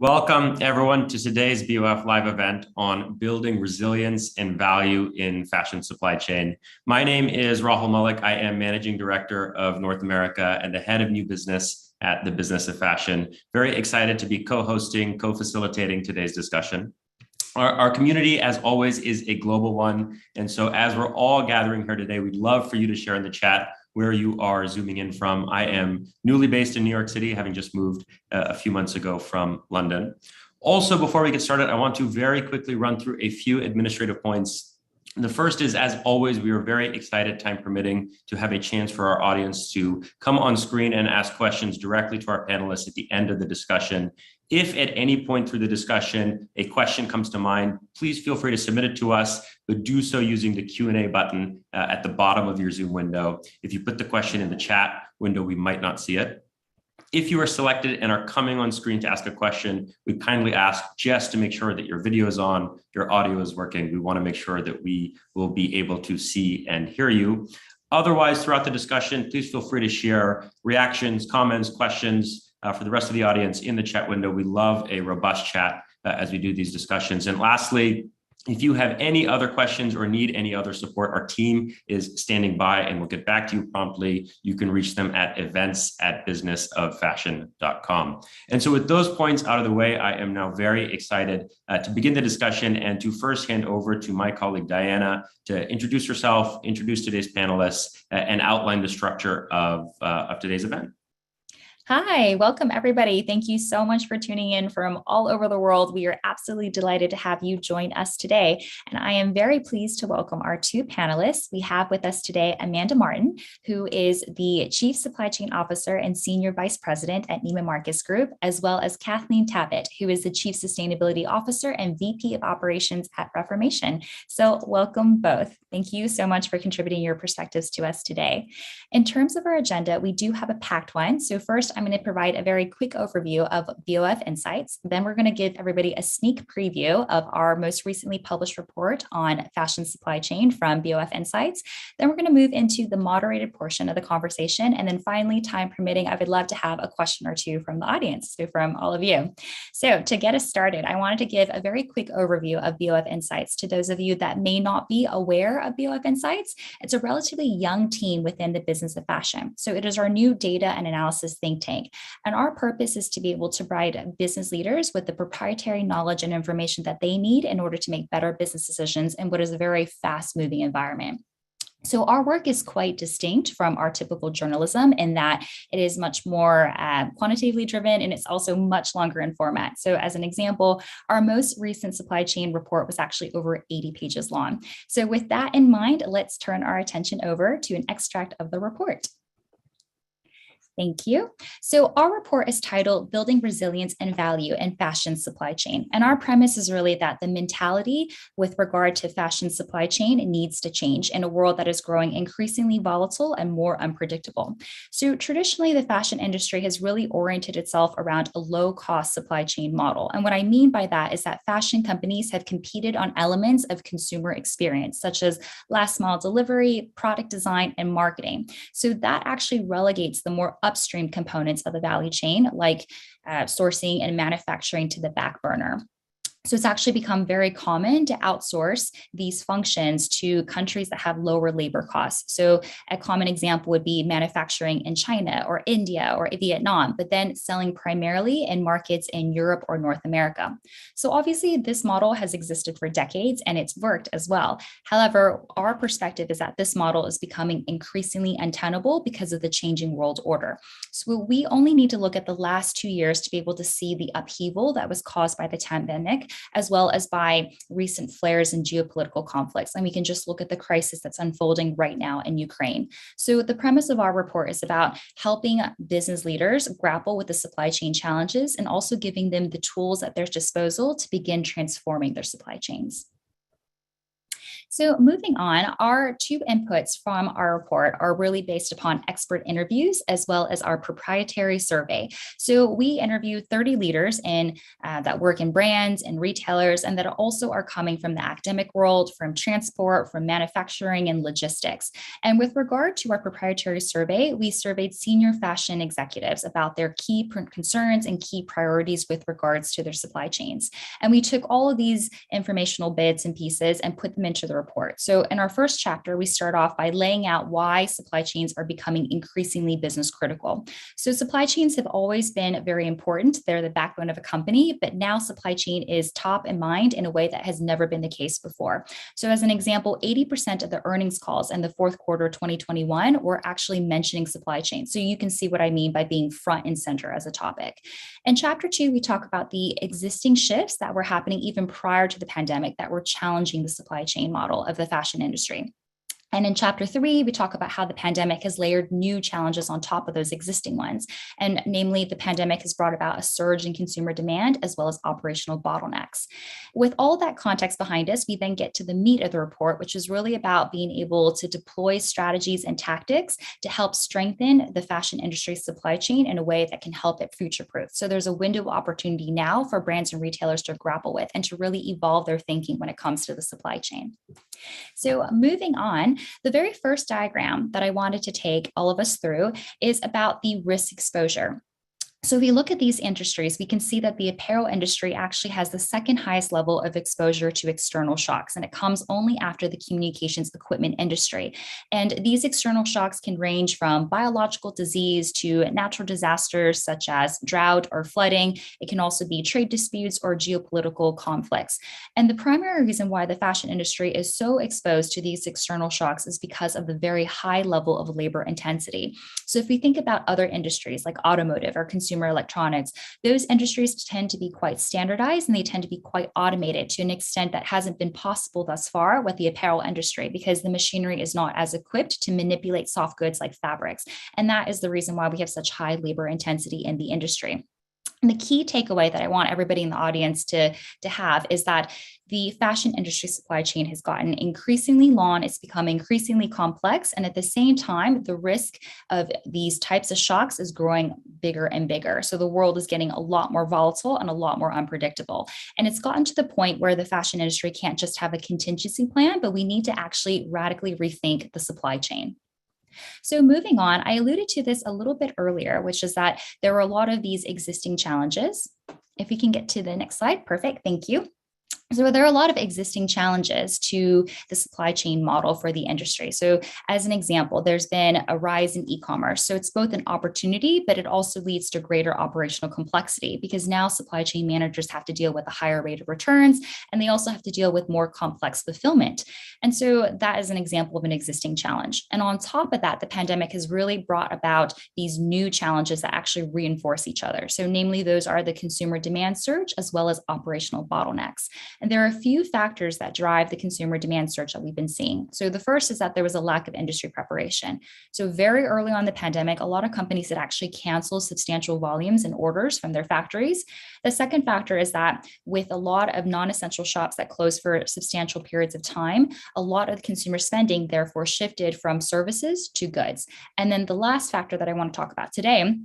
Welcome, everyone, to today's BOF Live event on building resilience and value in fashion supply chain. My name is Rahul Malik. I am Managing Director of North America and the Head of New Business at the Business of Fashion. Very excited to be co-hosting, co-facilitating today's discussion. Our community, as always, is a global one. And so as we're all gathering here today, we'd love for you to share in the chat where you are zooming in from. I am newly based in New York City, having just moved a few months ago from London. Also, before we get started, I want to very quickly run through a few administrative points. The first is, as always, we are very excited, time permitting, to have a chance for our audience to come on screen and ask questions directly to our panelists at the end of the discussion. If at any point through the discussion a question comes to mind, please feel free to submit it to us, but do so using the Q&A button at the bottom of your Zoom window. If you put the question in the chat window, we might not see it. If you are selected and are coming on screen to ask a question, we kindly ask just to make sure that your video is on, your audio is working. We want to make sure that we will be able to see and hear you. Otherwise, throughout the discussion, please feel free to share reactions, comments, questions for the rest of the audience in the chat window. We love a robust chat as we do these discussions. And lastly, if you have any other questions or need any other support, our team is standing by and we'll get back to you promptly. You can reach them at events@businessoffashion.com. And so with those points out of the way, I am now very excited to begin the discussion and to first hand over to my colleague, Diana, to introduce herself, introduce today's panelists, and outline the structure of today's event. Hi, welcome everybody. Thank you so much for tuning in from all over the world. We are absolutely delighted to have you join us today. And I am very pleased to welcome our two panelists. We have with us today Amanda Martin, who is the Chief Supply Chain Officer and Senior Vice President at Neiman Marcus Group, as well as Kathleen Talbot, who is the Chief Sustainability Officer and VP of Operations at Reformation. So welcome both. Thank you so much for contributing your perspectives to us today. In terms of our agenda, we do have a packed one. So first, I'm going to provide a very quick overview of BOF Insights. Then we're going to give everybody a sneak preview of our most recently published report on fashion supply chain from BOF Insights. Then we're going to move into the moderated portion of the conversation. And then finally, time permitting, I would love to have a question or two from the audience, so from all of you. So to get us started, I wanted to give a very quick overview of BOF Insights to those of you that may not be aware of BOF Insights. It's a relatively young team within the business of fashion. So it is our new data and analysis think tank. And our purpose is to be able to provide business leaders with the proprietary knowledge and information that they need in order to make better business decisions in what is a very fast-moving environment. So our work is quite distinct from our typical journalism in that it is much more quantitatively driven, and it's also much longer in format. So as an example, our most recent supply chain report was actually over 80 pages long. So with that in mind, let's turn our attention over to an extract of the report. Thank you. So our report is titled Building Resilience and Value in Fashion Supply Chain. And our premise is really that the mentality with regard to fashion supply chain needs to change in a world that is growing increasingly volatile and more unpredictable. So traditionally, the fashion industry has really oriented itself around a low-cost supply chain model. And what I mean by that is that fashion companies have competed on elements of consumer experience, such as last mile delivery, product design, and marketing. So that actually relegates the more upstream components of the value chain, like sourcing and manufacturing, to the back burner. So it's actually become very common to outsource these functions to countries that have lower labor costs. So a common example would be manufacturing in China or India or Vietnam, but then selling primarily in markets in Europe or North America. So obviously this model has existed for decades and it's worked as well. However, our perspective is that this model is becoming increasingly untenable because of the changing world order. So we only need to look at the last 2 years to be able to see the upheaval that was caused by the pandemic as well as by recent flares in geopolitical conflicts. And we can just look at the crisis that's unfolding right now in Ukraine. So the premise of our report is about helping business leaders grapple with the supply chain challenges and also giving them the tools at their disposal to begin transforming their supply chains. So moving on, our two inputs from our report are really based upon expert interviews as well as our proprietary survey. So we interview 30 leaders that work in brands and retailers, and that also are coming from the academic world, from transport, from manufacturing and logistics. And with regard to our proprietary survey, we surveyed senior fashion executives about their key concerns and key priorities with regards to their supply chains. And we took all of these informational bits and pieces and put them into the report. So in our first chapter, we start off by laying out why supply chains are becoming increasingly business critical. So supply chains have always been very important. They're the backbone of a company, but now supply chain is top in mind in a way that has never been the case before. So as an example, 80% of the earnings calls in the fourth quarter 2021 were actually mentioning supply chain. So you can see what I mean by being front and center as a topic. In chapter 2, we talk about the existing shifts that were happening even prior to the pandemic that were challenging the supply chain model of the fashion industry. And in chapter 3, we talk about how the pandemic has layered new challenges on top of those existing ones. And namely, the pandemic has brought about a surge in consumer demand as well as operational bottlenecks. With all that context behind us, we then get to the meat of the report, which is really about being able to deploy strategies and tactics to help strengthen the fashion industry supply chain in a way that can help it future-proof. So there's a window of opportunity now for brands and retailers to grapple with and to really evolve their thinking when it comes to the supply chain. So moving on, the very first diagram that I wanted to take all of us through is about the risk exposure. So if we look at these industries, we can see that the apparel industry actually has the second highest level of exposure to external shocks, and it comes only after the communications equipment industry. And these external shocks can range from biological disease to natural disasters such as drought or flooding. It can also be trade disputes or geopolitical conflicts. And the primary reason why the fashion industry is so exposed to these external shocks is because of the very high level of labor intensity. So if we think about other industries like automotive or consumer electronics, those industries tend to be quite standardized and they tend to be quite automated to an extent that hasn't been possible thus far with the apparel industry because the machinery is not as equipped to manipulate soft goods like fabrics. And that is the reason why we have such high labor intensity in the industry. And the key takeaway that I want everybody in the audience to have is that the fashion industry supply chain has gotten increasingly long, it's become increasingly complex, and at the same time, the risk of these types of shocks is growing bigger and bigger. So the world is getting a lot more volatile and a lot more unpredictable. And it's gotten to the point where the fashion industry can't just have a contingency plan, but we need to actually radically rethink the supply chain. So moving on, I alluded to this a little bit earlier, which is that there were a lot of these existing challenges. If we can get to the next slide, perfect, thank you. So there are a lot of existing challenges to the supply chain model for the industry. So as an example, there's been a rise in e-commerce. So it's both an opportunity, but it also leads to greater operational complexity because now supply chain managers have to deal with a higher rate of returns, and they also have to deal with more complex fulfillment. And so that is an example of an existing challenge. And on top of that, the pandemic has really brought about these new challenges that actually reinforce each other. So namely, those are the consumer demand surge as well as operational bottlenecks. And there are a few factors that drive the consumer demand surge that we've been seeing. So the first is that there was a lack of industry preparation. So very early on in the pandemic, a lot of companies had actually canceled substantial volumes and orders from their factories. The second factor is that with a lot of non-essential shops that closed for substantial periods of time, a lot of consumer spending therefore shifted from services to goods. And then the last factor that I want to talk about today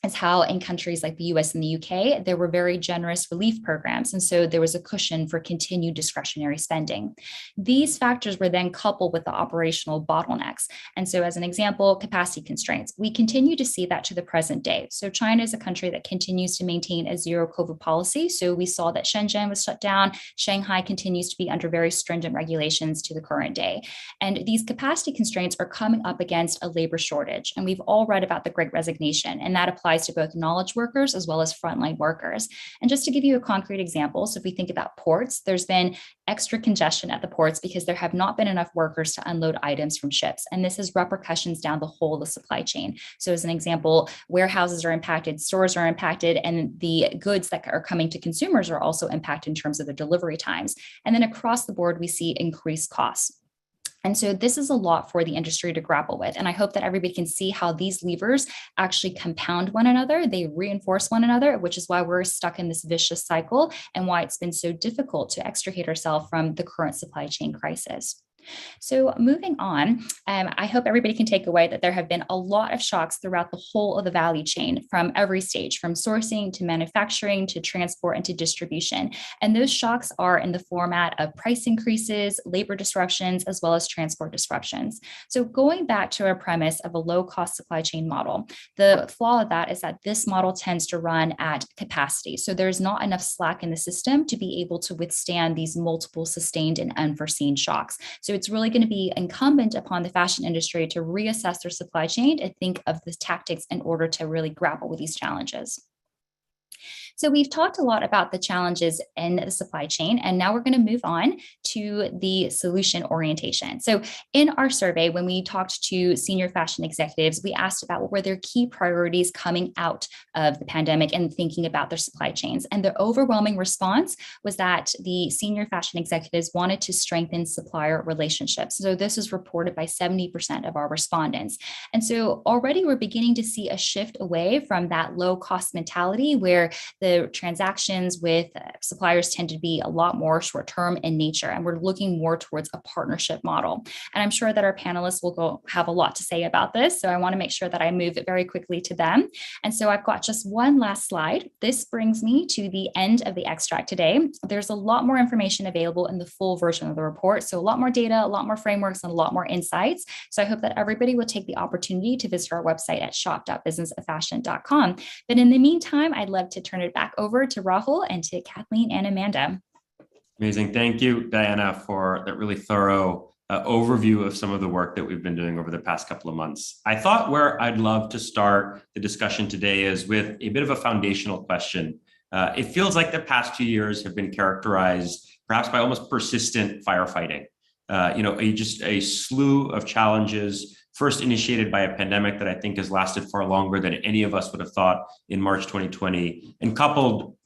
is how in countries like the US and the UK, there were very generous relief programs. And so there was a cushion for continued discretionary spending. These factors were then coupled with the operational bottlenecks. And so as an example, capacity constraints. We continue to see that to the present day. So China is a country that continues to maintain a zero COVID policy. So we saw that Shenzhen was shut down. Shanghai continues to be under very stringent regulations to the current day. And these capacity constraints are coming up against a labor shortage. And we've all read about the Great Resignation, and that applies applies to both knowledge workers as well as frontline workers. And just to give you a concrete example, so if we think about ports, there's been extra congestion at the ports because there have not been enough workers to unload items from ships. And this has repercussions down the whole of the supply chain. So as an example, warehouses are impacted, stores are impacted, and the goods that are coming to consumers are also impacted in terms of the delivery times. And then across the board, we see increased costs. And so this is a lot for the industry to grapple with. And I hope that everybody can see how these levers actually compound one another. They reinforce one another, which is why we're stuck in this vicious cycle and why it's been so difficult to extricate ourselves from the current supply chain crisis. So moving on, I hope everybody can take away that there have been a lot of shocks throughout the whole of the value chain from every stage, from sourcing to manufacturing to transport and to distribution. And those shocks are in the format of price increases, labor disruptions, as well as transport disruptions. So going back to our premise of a low-cost supply chain model, the flaw of that is that this model tends to run at capacity. So there's not enough slack in the system to be able to withstand these multiple sustained and unforeseen shocks. So it's really going to be incumbent upon the fashion industry to reassess their supply chain and think of the tactics in order to really grapple with these challenges. So we've talked a lot about the challenges in the supply chain, and now we're going to move on to the solution orientation. So in our survey, when we talked to senior fashion executives, we asked about what were their key priorities coming out of the pandemic and thinking about their supply chains. And the overwhelming response was that the senior fashion executives wanted to strengthen supplier relationships. So this was reported by 70% of our respondents. And so already we're beginning to see a shift away from that low cost mentality where the transactions with suppliers tend to be a lot more short-term in nature, and we're looking more towards a partnership model. And I'm sure that our panelists will have a lot to say about this, so I want to make sure that I move it very quickly to them. And so I've got just one last slide. This brings me to the end of the extract today. There's a lot more information available in the full version of the report, so a lot more data, a lot more frameworks, and a lot more insights. So I hope that everybody will take the opportunity to visit our website at shop.businessoffashion.com. But in the meantime, I'd love to turn it back over to Rahul and to Kathleen and Amanda. Amazing. Thank you, Diana, for that really thorough overview of some of the work that we've been doing over the past couple of months. I thought where I'd love to start the discussion today is with a bit of a foundational question. It feels like the past 2 years have been characterized perhaps by almost persistent firefighting. Just a slew of challenges, first initiated by a pandemic that I think has lasted far longer than any of us would have thought in March 2020, and coupled,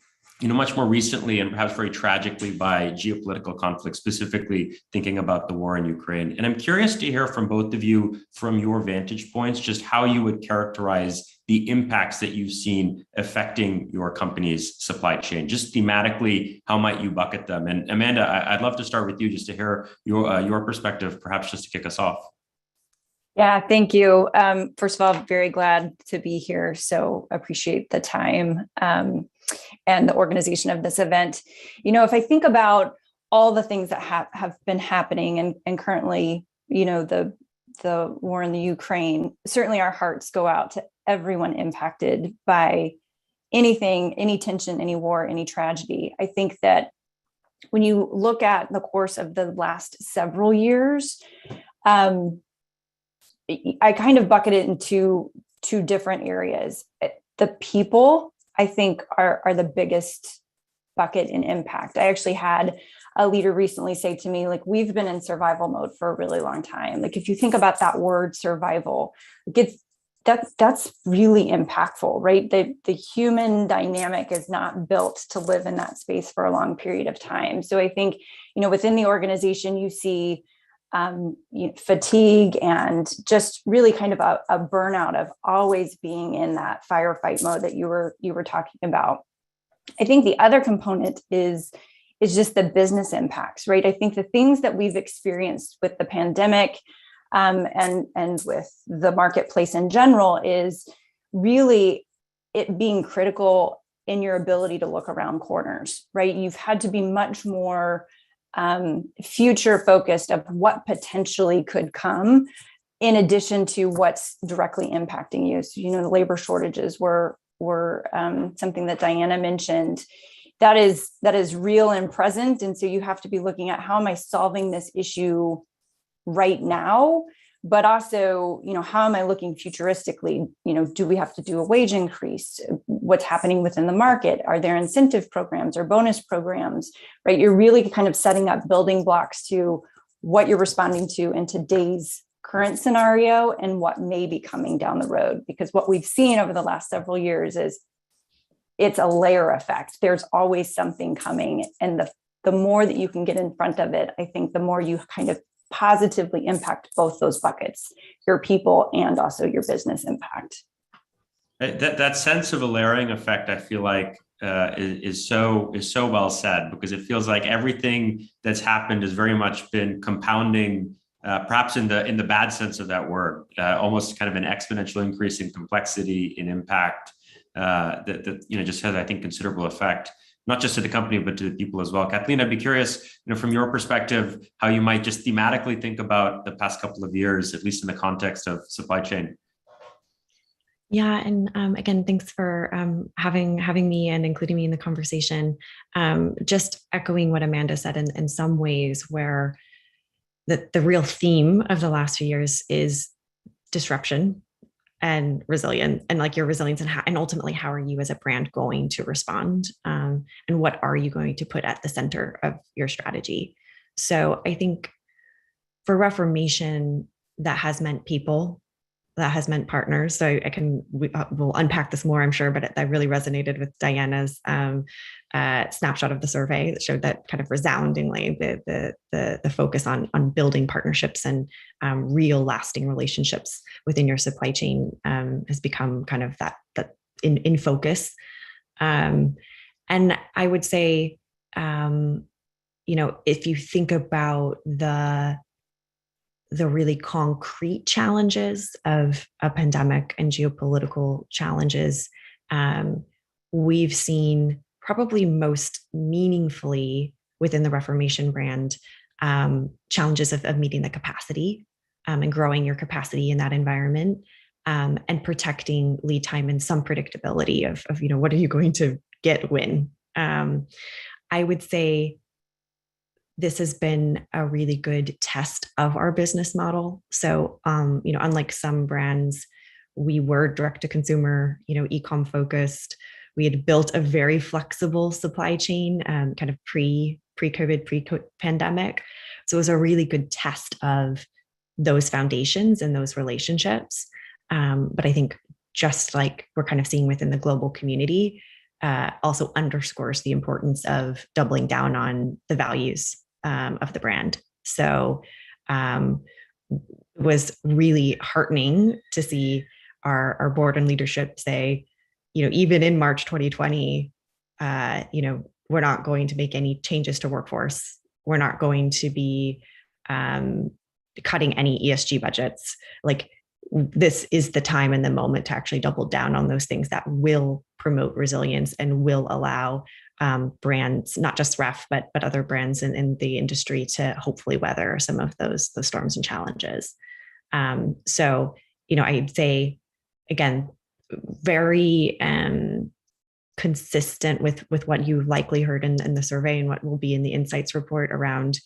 much more recently and perhaps very tragically by geopolitical conflict, specifically thinking about the war in Ukraine. And I'm curious to hear from both of you, from your vantage points, just how you would characterize the impacts that you've seen affecting your company's supply chain. Just thematically, how might you bucket them? And Amanda, I'd love to start with you just to hear your perspective, perhaps just to kick us off. Yeah, thank you. First of all, very glad to be here. So appreciate the time and the organization of this event. If I think about all the things that have been happening and currently, the war in the Ukraine, certainly our hearts go out to everyone impacted by anything, any tension, any war, any tragedy. I think that when you look at the course of the last several years, I kind of bucket it into two different areas. The people, I think, are the biggest bucket in impact. I actually had a leader recently say to me, we've been in survival mode for a really long time. If you think about that word survival, that's really impactful, right? The human dynamic is not built to live in that space for a long period of time. So I think, within the organization, you see fatigue and just really kind of a burnout of always being in that firefight mode that you were talking about. I think the other component is just the business impacts, right? I think the things that we've experienced with the pandemic and with the marketplace in general is really it being critical in your ability to look around corners, right? You've had to be much more future focused of what potentially could come in addition to what's directly impacting you. So, the labor shortages were something that Diana mentioned. That is real and present. And so you have to be looking at how am I solving this issue right now but also, how am I looking futuristically? Do we have to do a wage increase? What's happening within the market? Are there incentive programs or bonus programs, right? You're really kind of setting up building blocks to what you're responding to in today's current scenario and what may be coming down the road. Because what we've seen over the last several years is it's a layer effect. There's always something coming. And the more that you can get in front of it, I think the more you kind of positively impact both those buckets, your people and also your business impact. That sense of a layering effect, I feel like is so well said, because it feels like everything that's happened has very much been compounding, perhaps in the bad sense of that word, almost kind of an exponential increase in complexity, in impact, that just has, I think, considerable effect, not just to the company, but to the people as well. Kathleen, I'd be curious, from your perspective, how you might just thematically think about the past couple of years, at least in the context of supply chain. Yeah, and again, thanks for having me and including me in the conversation. Just echoing what Amanda said, in some ways, where the real theme of the last few years is disruption and resilience, and like your resilience, and ultimately, how are you as a brand going to respond, and what are you going to put at the center of your strategy? So I think for Reformation, that has meant people, that has meant partners. So we'll unpack this more, I'm sure, but I really resonated with Diana's snapshot of the survey that showed that kind of resoundingly the focus on building partnerships and real lasting relationships within your supply chain has become kind of that in focus. And I would say, if you think about the really concrete challenges of a pandemic and geopolitical challenges, we've seen probably most meaningfully within the Reformation brand, challenges of meeting the capacity and growing your capacity in that environment, and protecting lead time and some predictability of what are you going to get when. I would say this has been a really good test of our business model. So, unlike some brands, we were direct to consumer, e-com focused. We had built a very flexible supply chain, kind of pre-COVID, pre-pandemic. So it was a really good test of those foundations and those relationships. But I think just like we're kind of seeing within the global community, also underscores the importance of doubling down on the values of the brand. So it was really heartening to see our board and leadership say, even in March 2020, we're not going to make any changes to workforce. We're not going to be cutting any ESG budgets. Like, this is the time and the moment to actually double down on those things that will promote resilience and will allow brands, not just Ref, but other brands in the industry, to hopefully weather some of those storms and challenges. So, I'd say, again, very consistent with what you likely heard in the survey and what will be in the insights report around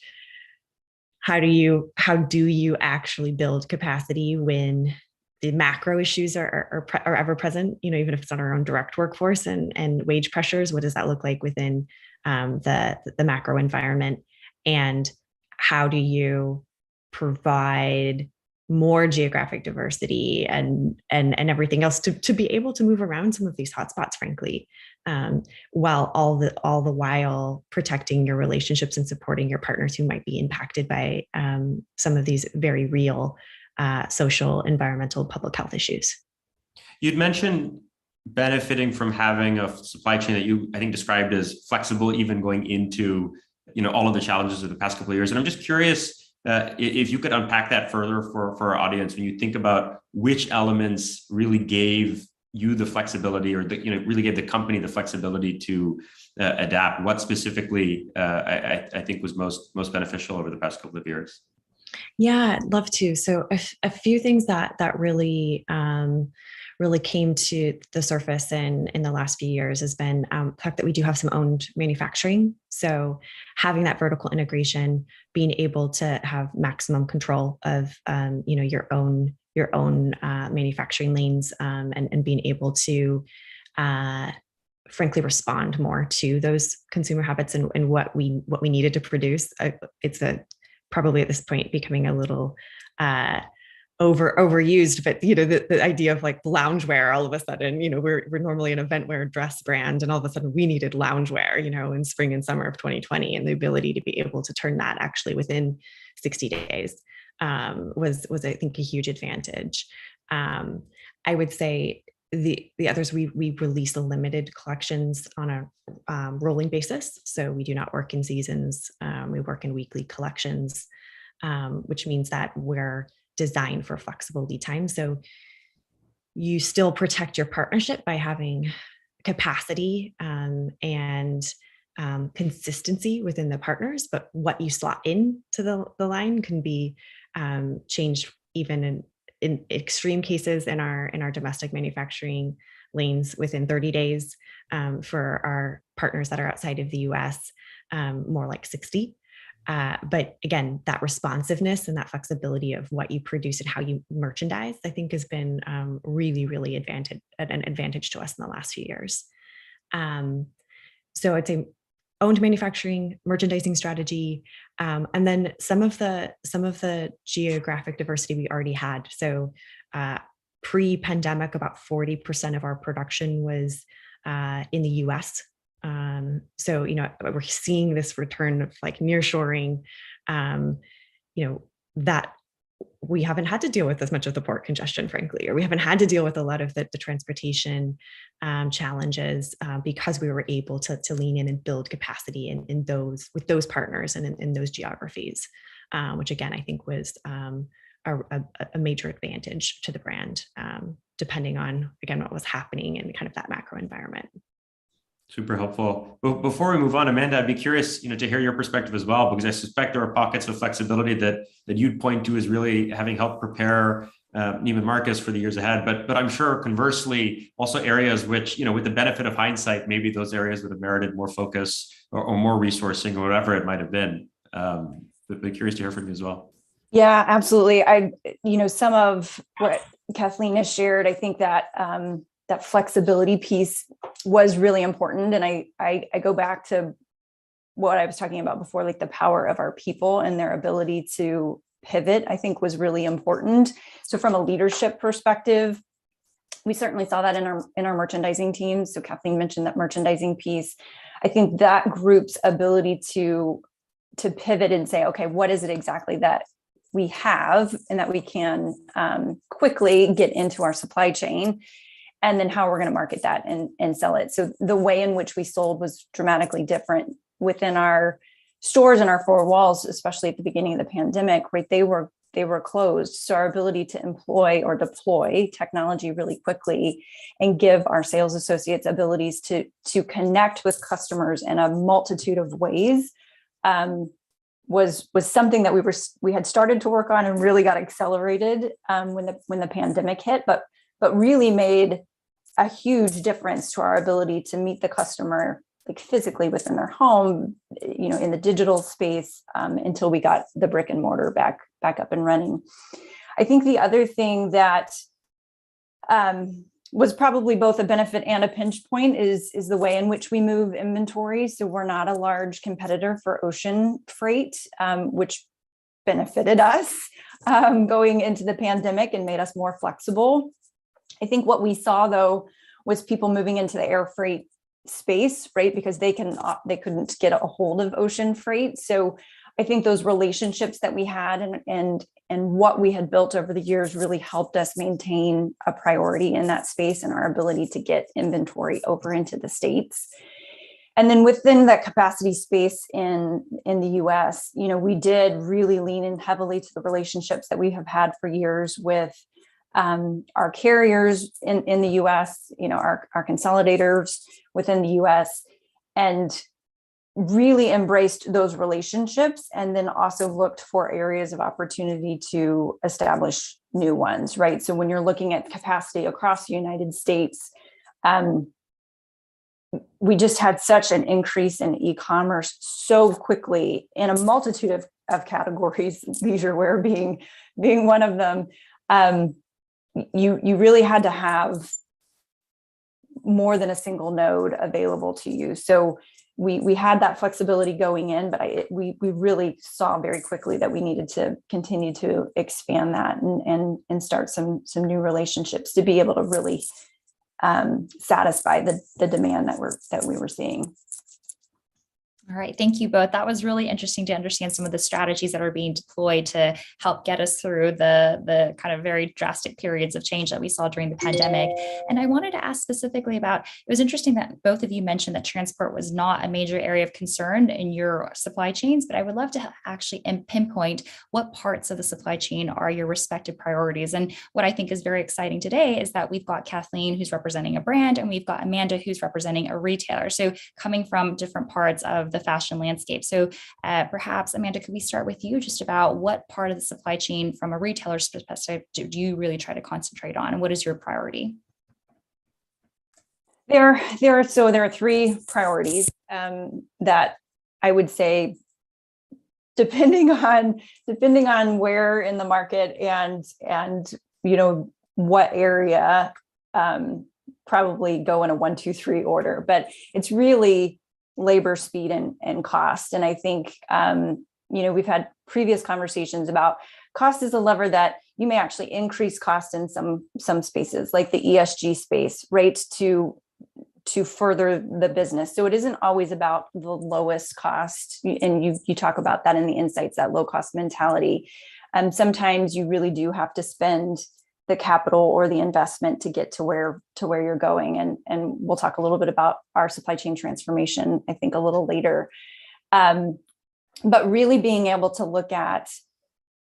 how do you actually build capacity when the macro issues are ever present, even if it's on our own direct workforce and wage pressures. What does that look like within the macro environment? And how do you provide more geographic diversity and everything else to be able to move around some of these hotspots, frankly, while all the while protecting your relationships and supporting your partners who might be impacted by some of these very real social, environmental, public health issues. You'd mentioned benefiting from having a supply chain that you, I think, described as flexible, even going into all of the challenges of the past couple of years. And I'm just curious, if you could unpack that further for our audience, when you think about which elements really gave you the flexibility, or really gave the company the flexibility to adapt. What specifically I think was most beneficial over the past couple of years? Yeah, I'd love to. So a few things that really really came to the surface in the last few years has been the fact that we do have some owned manufacturing. So having that vertical integration, being able to have maximum control of your own manufacturing lanes, and being able to frankly respond more to those consumer habits and what we needed to produce. It's probably at this point becoming a little overused, but the idea of like loungewear all of a sudden, we're normally an event wear dress brand, and all of a sudden we needed loungewear, in spring and summer of 2020, and the ability to be able to turn that actually within 60 days was I think a huge advantage. I would say the others, we release the limited collections on a rolling basis. So we do not work in seasons. We work in weekly collections, which means that we're designed for flexible lead time. So you still protect your partnership by having capacity and consistency within the partners, but what you slot into the line can be changed even in extreme cases in our domestic manufacturing lanes within 30 days. For our partners that are outside of the US, more like 60. But again, that responsiveness and that flexibility of what you produce and how you merchandise, I think has been really, really an advantage to us in the last few years. So I'd say owned manufacturing, merchandising strategy, and then some of the geographic diversity we already had. So pre-pandemic, about 40% of our production was in the US. So, we're seeing this return of like nearshoring, that we haven't had to deal with as much of the port congestion, frankly, or we haven't had to deal with a lot of the transportation challenges because we were able to lean in and build capacity with those partners and in those geographies, which again, I think was a major advantage to the brand, depending on, again, what was happening in kind of that macro environment. Super helpful. Before we move on, Amanda, I'd be curious, to hear your perspective as well, because I suspect there are pockets of flexibility that you'd point to as really having helped prepare Neiman Marcus for the years ahead. But I'm sure conversely, also areas which, with the benefit of hindsight, maybe those areas would have merited more focus or more resourcing or whatever it might have been. But curious to hear from you as well. Yeah, absolutely. Some of what Kathleen has shared, I think that that flexibility piece was really important. And I go back to what I was talking about before, like the power of our people and their ability to pivot, I think was really important. So from a leadership perspective, we certainly saw that in our merchandising team. So Kathleen mentioned that merchandising piece. I think that group's ability to pivot and say, okay, what is it exactly that we have and that we can quickly get into our supply chain, and then how we're going to market that and sell it. So the way in which we sold was dramatically different within our stores and our four walls, especially at the beginning of the pandemic, right? They were closed. So our ability to employ or deploy technology really quickly and give our sales associates abilities to connect with customers in a multitude of ways was something that we had started to work on and really got accelerated when the pandemic hit, but really made a huge difference to our ability to meet the customer like physically within their home, in the digital space, until we got the brick and mortar back up and running. I think the other thing that was probably both a benefit and a pinch point is the way in which we move inventory. So we're not a large competitor for ocean freight, which benefited us going into the pandemic and made us more flexible. I think what we saw though was people moving into the air freight space, right? Because they couldn't get a hold of ocean freight. So I think those relationships that we had and what we had built over the years really helped us maintain a priority in that space and our ability to get inventory over into the States. And then within that capacity space in the US, we did really lean in heavily to the relationships that we have had for years with our carriers in the US, our consolidators within the US. And really embraced those relationships and then also looked for areas of opportunity to establish new ones, right? So when you're looking at capacity across the United States, we just had such an increase in e-commerce so quickly in a multitude of categories, leisure wear being one of them. You really had to have more than a single node available to you. So we had that flexibility going in, but we really saw very quickly that we needed to continue to expand that and start some new relationships to be able to really satisfy the demand that we were seeing. All right, thank you both. That was really interesting to understand some of the strategies that are being deployed to help get us through the kind of very drastic periods of change that we saw during the pandemic. And I wanted to ask specifically about, it was interesting that both of you mentioned that transport was not a major area of concern in your supply chains, but I would love to actually pinpoint what parts of the supply chain are your respective priorities. And what I think is very exciting today is that we've got Kathleen, who's representing a brand, and we've got Amanda, who's representing a retailer. So coming from different parts of the fashion landscape. So perhaps, Amanda, could we start with you just about what part of the supply chain from a retailer's perspective do you really try to concentrate on? And what is your priority? There are three priorities that I would say, depending on where in the market and what area, probably go in a 1, 2, 3 order, but it's really labor, speed, and cost. And I think, we've had previous conversations about cost is a lever that you may actually increase cost in some spaces, like the ESG space, right, to further the business. So it isn't always about the lowest cost. And you talk about that in the insights, that low cost mentality. Sometimes you really do have to spend the capital or the investment to get to where you're going. And we'll talk a little bit about our supply chain transformation, I think, a little later. But really being able to look at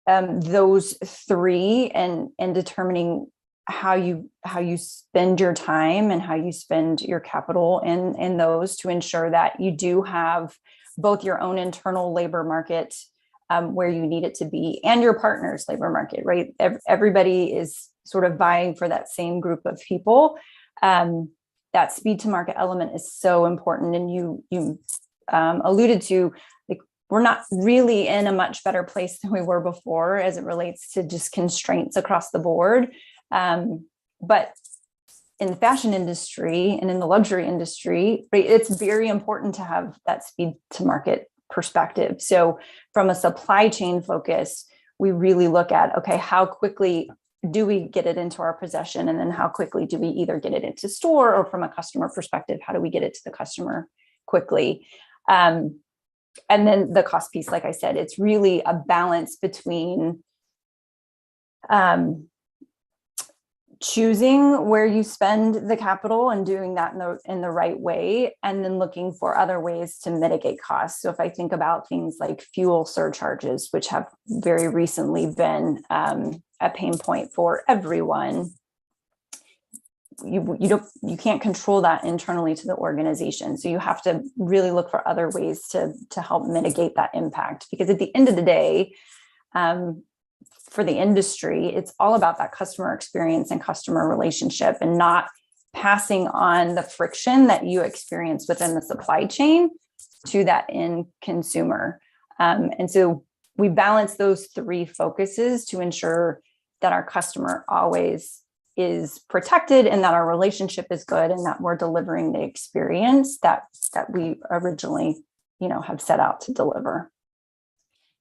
those three and determining how you spend your time and how you spend your capital in those to ensure that you do have both your own internal labor market where you need it to be and your partner's labor market, right? Everybody is sort of vying for that same group of people. That speed to market element is so important. And you alluded to, like, we're not really in a much better place than we were before as it relates to just constraints across the board. But in the fashion industry and in the luxury industry, right, it's very important to have that speed to market perspective. So from a supply chain focus, we really look at, okay, how quickly do we get it into our possession? And then how quickly do we either get it into store, or from a customer perspective, how do we get it to the customer quickly? And then the cost piece, like I said, it's really a balance between choosing where you spend the capital and doing that in the right way, and then looking for other ways to mitigate costs. So if I think about things like fuel surcharges, which have very recently been a pain point for everyone, you can't control that internally to the organization. So you have to really look for other ways to help mitigate that impact, because at the end of the day, for the industry, it's all about that customer experience and customer relationship, and not passing on the friction that you experience within the supply chain to that end consumer. And so we balance those three focuses to ensure that our customer always is protected, and that our relationship is good, and that we're delivering the experience that we originally, have set out to deliver.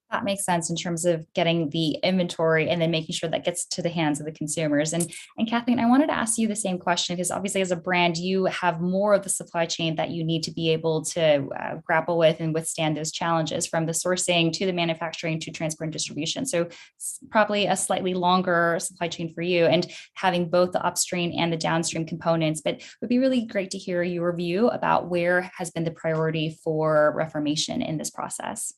That makes sense in terms of getting the inventory and then making sure that gets to the hands of the consumers. And Kathleen, I wanted to ask you the same question, because obviously as a brand, you have more of the supply chain that you need to be able to grapple with and withstand those challenges, from the sourcing to the manufacturing to transport and distribution. So it's probably a slightly longer supply chain for you, and having both the upstream and the downstream components. But it would be really great to hear your view about where has been the priority for Reformation in this process.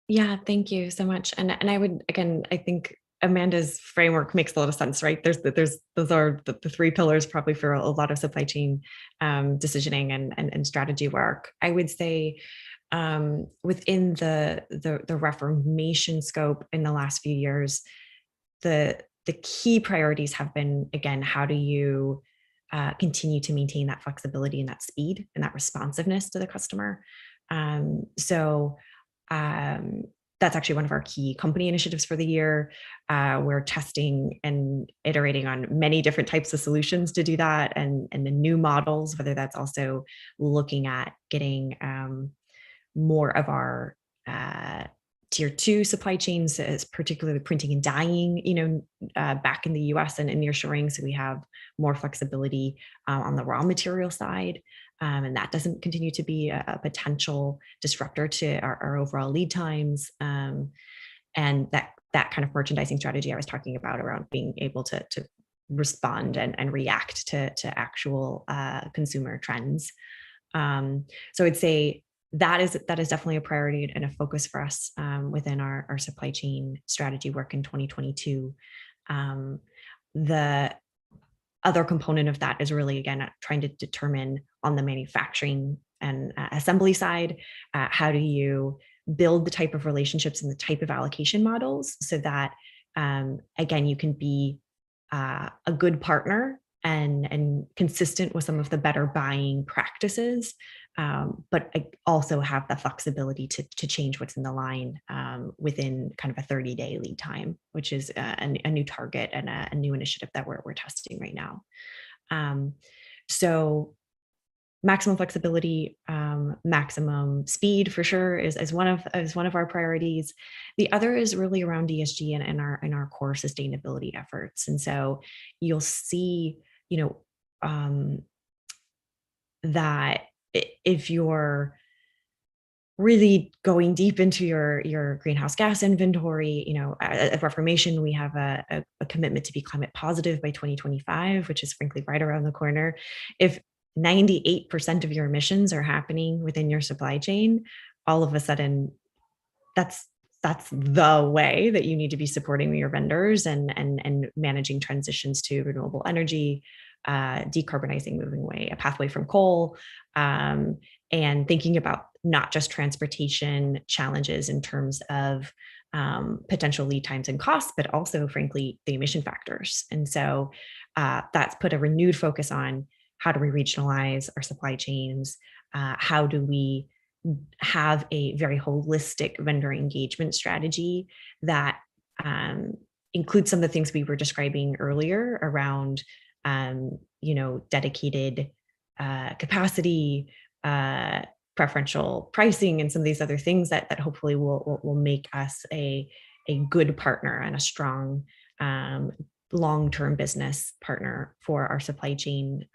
Yeah, thank you so much. And I would, again, I think Amanda's framework makes a lot of sense, right? Those are the three pillars probably for a lot of supply chain decisioning and strategy work. I would say within the Reformation scope in the last few years, the key priorities have been, again, how do you continue to maintain that flexibility and that speed and that responsiveness to the customer? That's actually one of our key company initiatives for the year. We're testing and iterating on many different types of solutions to do that, and the new models, whether that's also looking at getting more of our tier 2 supply chains, as particularly printing and dyeing, back in the US and in nearshoring, so we have more flexibility on the raw material side. And that doesn't continue to be a potential disruptor to our overall lead times. And that kind of merchandising strategy I was talking about around being able to respond and react to actual consumer trends. So I'd say that is definitely a priority and a focus for us within our supply chain strategy work in 2022. The other component of that is really, again, trying to determine on the manufacturing and assembly side, how do you build the type of relationships and the type of allocation models so that, again, you can be a good partner and consistent with some of the better buying practices, but also have the flexibility to change what's in the line within kind of a 30-day lead time, which is a new target and a new initiative that we're testing right now. So maximum flexibility, maximum speed for sure is one of our priorities. The other is really around ESG and our core sustainability efforts. And so you'll see, that if you're really going deep into your greenhouse gas inventory, at Reformation, we have a commitment to be climate positive by 2025, which is frankly right around the corner. If 98% of your emissions are happening within your supply chain, all of a sudden that's the way that you need to be supporting your vendors and managing transitions to renewable energy, decarbonizing, moving away, a pathway from coal, and thinking about not just transportation challenges in terms of potential lead times and costs, but also, frankly, the emission factors. And so that's put a renewed focus on how do we regionalize our supply chains? How do we have a very holistic vendor engagement strategy that includes some of the things we were describing earlier around, dedicated capacity, preferential pricing, and some of these other things that hopefully will make us a good partner and a strong long-term business partner for our supply chain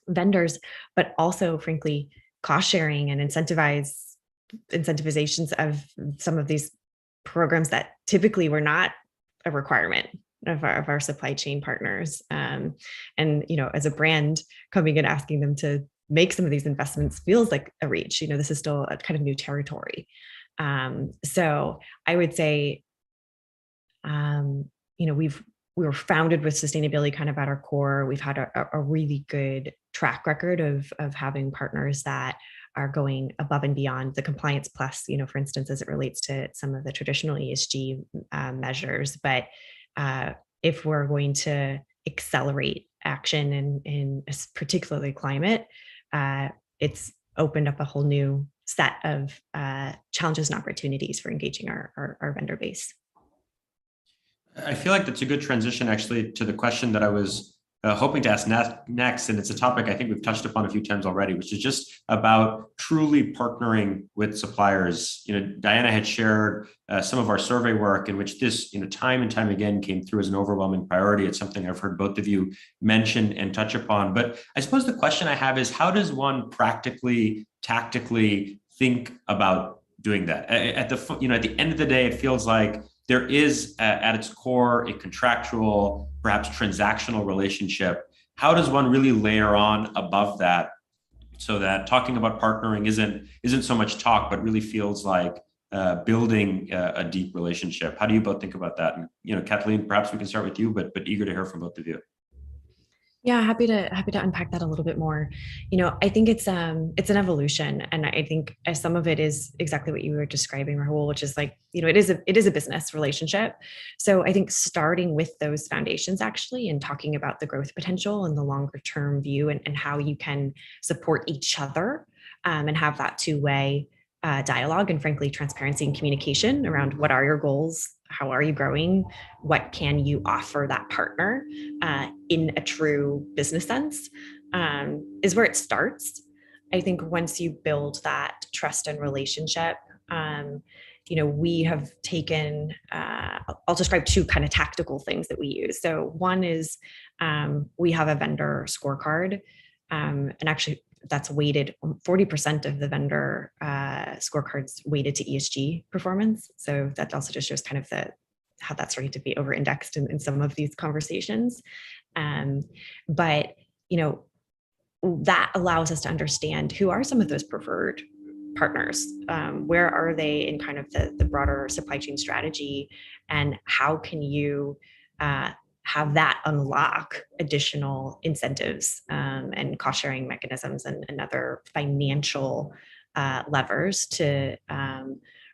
vendors, but also, frankly, cost sharing and incentivizations of some of these programs that typically were not a requirement of our supply chain partners. And, as a brand, coming and asking them to make some of these investments feels like a reach. This is still a kind of new territory. So I would say, we were founded with sustainability kind of at our core. We've had a really good track record of having partners that are going above and beyond the compliance plus, for instance, as it relates to some of the traditional ESG measures. But if we're going to accelerate action in particularly climate, it's opened up a whole new set of challenges and opportunities for engaging our vendor base. I feel like that's a good transition actually to the question that I was hoping to ask next. And it's a topic I think we've touched upon a few times already, which is just about truly partnering with suppliers. Diana had shared some of our survey work in which this, time and time again came through as an overwhelming priority. It's something I've heard both of you mention and touch upon. But I suppose the question I have is, how does one practically, tactically think about doing that? At the end of the day, it feels like there is at its core a contractual, perhaps transactional relationship. How does one really layer on above that so that talking about partnering isn't so much talk, but really feels like building a deep relationship. How do you both think about that? And, Kathleen, perhaps we can start with you, but eager to hear from both of you. Yeah, happy to unpack that a little bit more. I think it's an evolution, and I think some of it is exactly what you were describing, Rahul, which is like, it is a business relationship. So I think starting with those foundations actually, and talking about the growth potential and the longer term view, and how you can support each other, and have that two-way dialogue, and frankly transparency and communication around what are your goals, how are you growing, what can you offer that partner in a true business sense, is where it starts. I think once you build that trust and relationship, we have taken, I'll describe two kind of tactical things that we use. So one is we have a vendor scorecard, and actually that's weighted, 40% of the vendor scorecards weighted to ESG performance. So that also just shows kind of how that's starting to be over-indexed in some of these conversations. But that allows us to understand who are some of those preferred partners, where are they in kind of the broader supply chain strategy, and how can you have that unlock additional incentives and cost sharing mechanisms and other financial levers to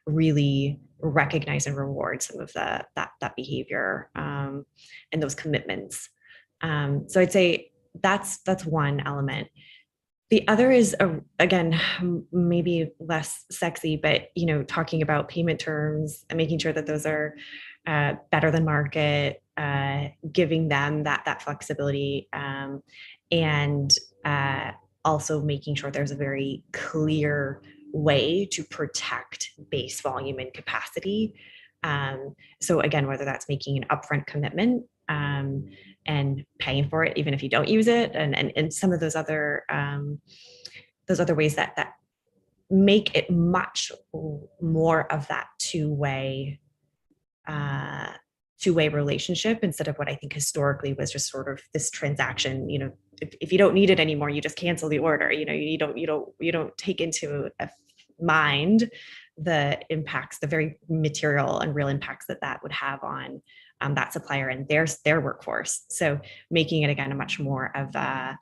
really recognize and reward some of that behavior and those commitments. So I'd say that's one element. The other is, again, maybe less sexy, but talking about payment terms and making sure that those are better than market, giving them that flexibility, and also making sure there's a very clear way to protect base volume and capacity. So again, whether that's making an upfront commitment and paying for it even if you don't use it, and some of those other ways that make it much more of that two-way relationship, instead of what I think historically was just sort of this transaction. If you don't need it anymore, you just cancel the order. You don't take into mind the impacts, the very material and real impacts that would have on that supplier and their workforce. So making it again a much more of a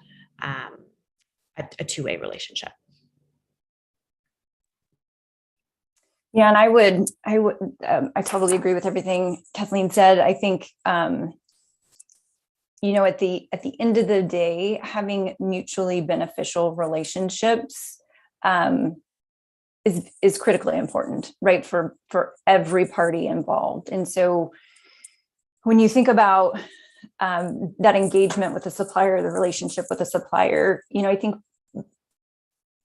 two-way relationship. Yeah, and I totally agree with everything Kathleen said. I think, at the end of the day, having mutually beneficial relationships is critically important, right? For every party involved. And so when you think about that engagement with the supplier, the relationship with the supplier, I think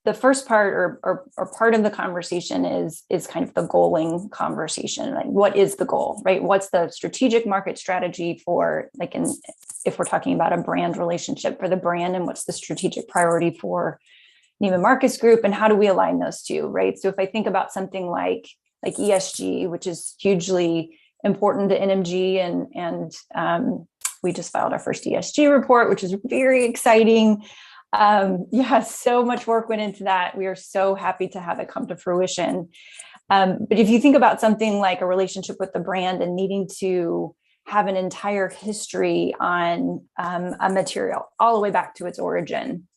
the first part or part of the conversation is kind of the goaling conversation. Like, what is the goal, right? What's the strategic market strategy for, if we're talking about a brand relationship for the brand, and what's the strategic priority for Neiman Marcus Group, and how do we align those two, right? So if I think about something like ESG, which is hugely important to NMG, and we just filed our first ESG report, which is very exciting. So much work went into that. We are so happy to have it come to fruition. But if you think about something like a relationship with the brand and needing to have an entire history on a material all the way back to its origin,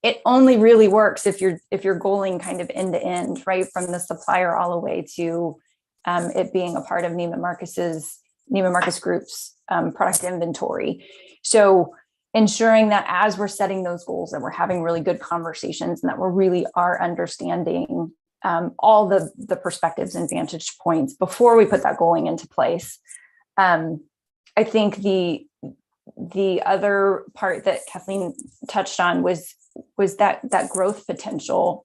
it only really works if you're goaling kind of end to end, right? From the supplier all the way to it being a part of Neiman Marcus Group's product inventory. So ensuring that as we're setting those goals, that we're having really good conversations, and that we really are understanding all the perspectives and vantage points before we put that goaling into place. I think the other part that Kathleen touched on was that growth potential.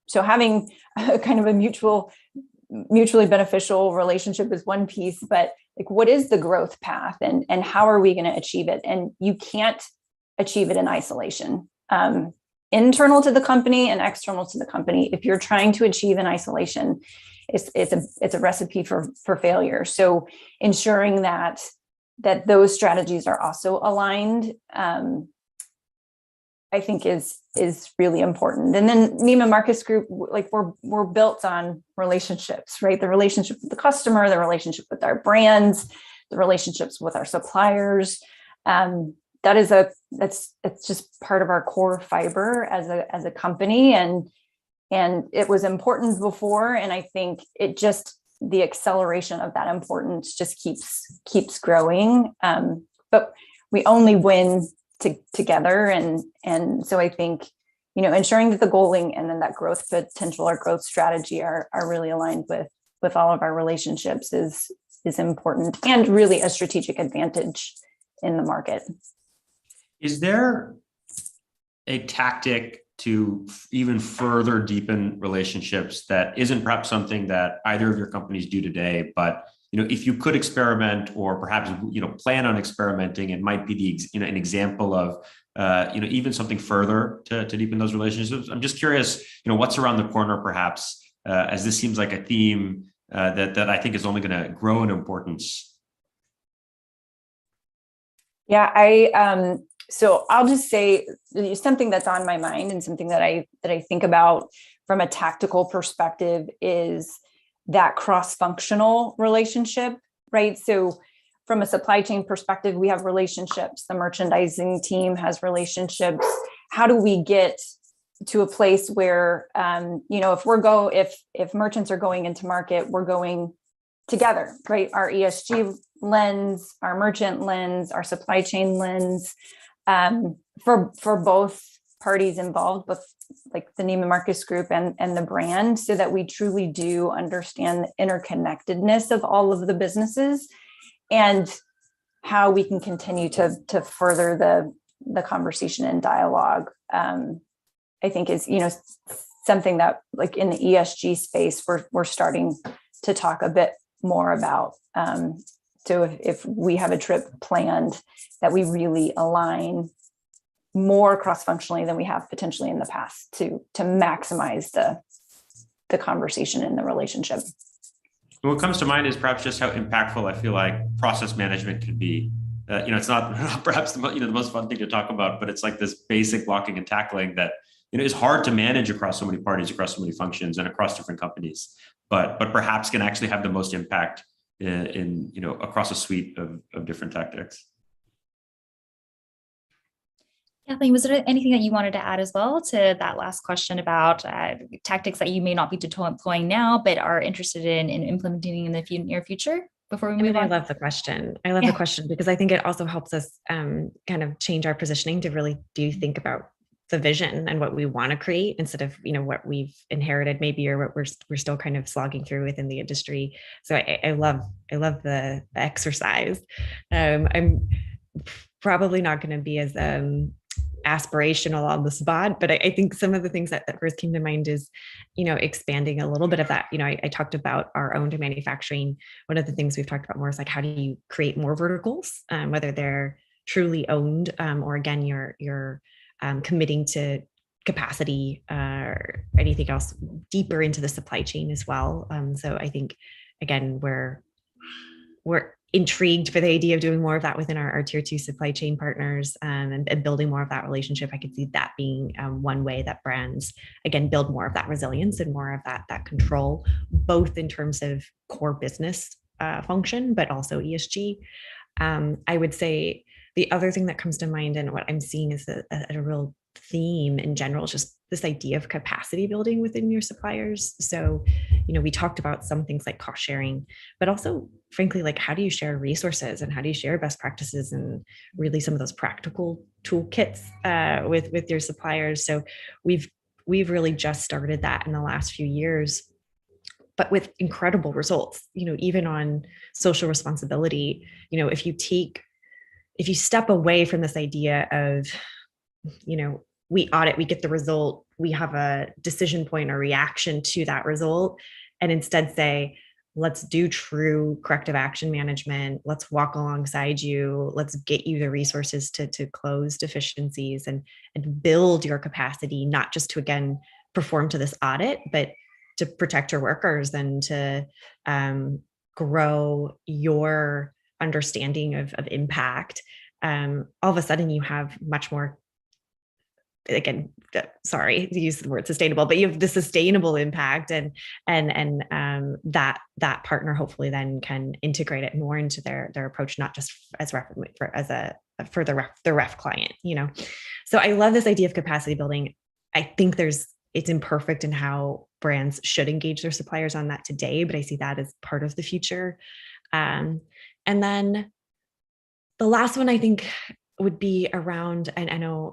So having a kind of a mutually beneficial relationship is one piece, but what is the growth path, and how are we going to achieve it? And you can't achieve it in isolation, internal to the company and external to the company. If you're trying to achieve in isolation, it's a recipe for failure. So ensuring that those strategies are also aligned, I think is really important. And then Neiman Marcus Group, like we're built on relationships, right? The relationship with the customer, the relationship with our brands, the relationships with our suppliers. That's just part of our core fiber as a company, and it was important before, and I think the acceleration of that importance just keeps growing. But we only win together, and so I think ensuring that the goaling and then that growth potential or growth strategy are really aligned with all of our relationships is important and really a strategic advantage in the market. Is there a tactic to even further deepen relationships that isn't perhaps something that either of your companies do today, but if you could experiment or perhaps plan on experimenting, it might be an example of even something further to deepen those relationships? I'm just curious, what's around the corner perhaps, as this seems like a theme that I think is only going to grow in importance. Yeah, so I'll just say something that's on my mind and something that I think about from a tactical perspective is that cross-functional relationship, right? So from a supply chain perspective, we have relationships. The merchandising team has relationships. How do we get to a place where, if merchants are going into market, we're going together, right? Our ESG lens, our merchant lens, our supply chain lens, for both parties involved, both like the Neiman Marcus Group and the brand, so that we truly do understand the interconnectedness of all of the businesses and how we can continue to further the conversation and dialogue. I think is something that, like in the ESG space, we're starting to talk a bit more about. So if we have a trip planned, that we really align more cross-functionally than we have potentially in the past to maximize the conversation and the relationship. What comes to mind is perhaps just how impactful I feel like process management can be. It's not perhaps the most fun thing to talk about, but it's like this basic blocking and tackling that is hard to manage across so many parties, across so many functions, and across different companies. But perhaps can actually have the most impact in across a suite of different tactics. Kathleen, was there anything that you wanted to add as well to that last question about tactics that you may not be deploying now, but are interested in implementing in the near future before we move on? I love the question. I love the question because I think it also helps us kind of change our positioning to really do think about the vision and what we want to create instead of what we've inherited maybe, or what we're still kind of slogging through within the industry. So I love the exercise. I'm probably not going to be as aspirational on the spot, but I think some of the things that first came to mind is expanding a little bit of that. I talked about our own manufacturing. One of the things we've talked about more is like, how do you create more verticals, whether they're truly owned or again you're committing to capacity or anything else deeper into the supply chain as well. So I think again we're intrigued for the idea of doing more of that within our tier 2 supply chain partners, and building more of that relationship. I could see that being one way that brands again build more of that resilience and more of that control, both in terms of core business function, but also ESG. I would say the other thing that comes to mind and what I'm seeing is a real theme in general, just this idea of capacity building within your suppliers. So, we talked about some things like cost sharing, but also frankly, like how do you share resources and how do you share best practices and really some of those practical toolkits with your suppliers. So we've really just started that in the last few years, but with incredible results, even on social responsibility. If you step away from this idea of, we audit, we get the result, we have a decision point or reaction to that result, and instead say, let's do true corrective action management. Let's walk alongside you. Let's get you the resources to close deficiencies and build your capacity, not just to, again, perform to this audit, but to protect your workers and to grow your understanding of impact. All of a sudden you have much more again, sorry to use the word sustainable, but you have the sustainable impact, and that partner hopefully then can integrate it more into their approach, not just as for the ref client, So I love this idea of capacity building. I think it's imperfect in how brands should engage their suppliers on that today, but I see that as part of the future. And then the last one I think would be around, and I know